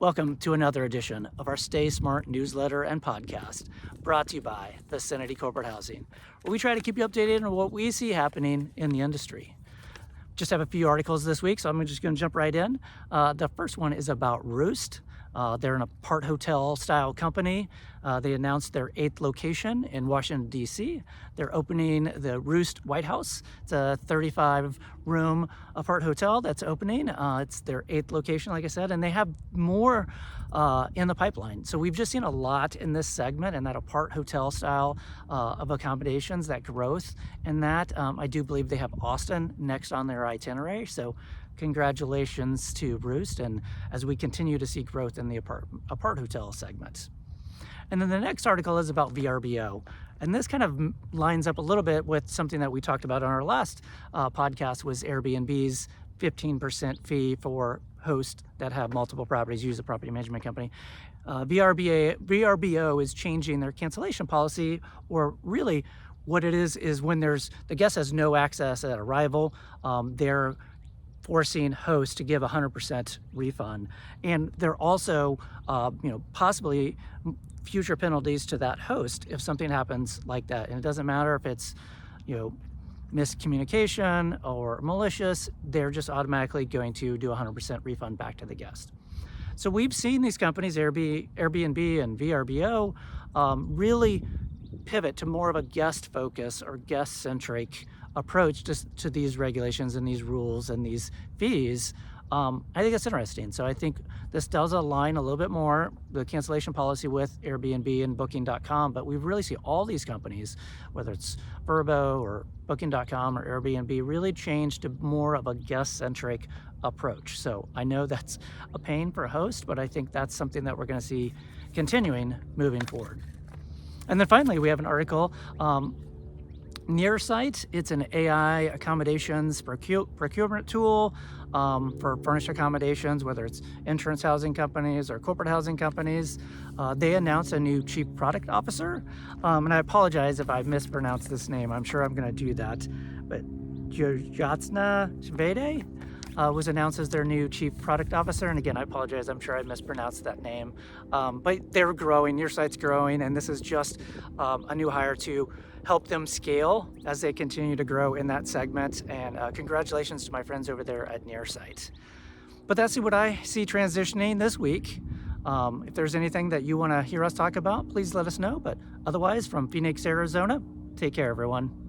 Welcome to another edition of our StaySmart newsletter and podcast, brought to you by Viciniti Corporate Housing, where we try to keep you updated on what we see happening in the industry. Just have a few articles this week, so I'm just going to jump right in. The first one is about Roost. They're an apart hotel style company. They announced their 8th location in Washington, D.C. They're opening the Roost White House. It's a 35-room apart hotel that's opening. It's their 8th location, like I said, and they have more in the pipeline. So we've just seen a lot in this segment and that apart hotel style of accommodations, that growth. And that I do believe they have Austin next on their itinerary. So congratulations to Roost, and as we continue to see growth in the apart hotel segment. And then the next article is about VRBO. And this kind of lines up a little bit with something that we talked about on our last podcast, was Airbnb's 15% fee for hosts that have multiple properties, use a property management company. VRBO is changing their cancellation policy, or really what it is when the guest has no access at arrival, they're forcing hosts to give 100% refund. And they're also, possibly future penalties to that host if something happens like that. And it doesn't matter if it's, miscommunication or malicious, they're just automatically going to do 100% refund back to the guest. So we've seen these companies, Airbnb and VRBO, really pivot to more of a guest focus or guest centric approach to these regulations and these rules and these fees. I think that's interesting. So I think this does align a little bit more, the cancellation policy, with Airbnb and Booking.com, but we really see all these companies, whether it's Vrbo or Booking.com or Airbnb, really change to more of a guest-centric approach. So I know that's a pain for a host, but I think that's something that we're going to see continuing moving forward. And then finally, we have an article, Nearsight. It's an AI accommodations procurement tool for furnished accommodations, whether it's insurance housing companies or corporate housing companies. They announced a new chief product officer, and I apologize if I mispronounced this name. I'm sure I'm going to do that, but Jojatsna Vede was announced as their new chief product officer. And again, I apologize, I'm sure I mispronounced that name. But they're growing, Nearsight's growing, and this is just a new hire to help them scale as they continue to grow in that segment. And congratulations to my friends over there at Nearsight. But that's what I see transitioning this week. If there's anything that you want to hear us talk about, please let us know. But otherwise, from Phoenix, Arizona, take care, everyone.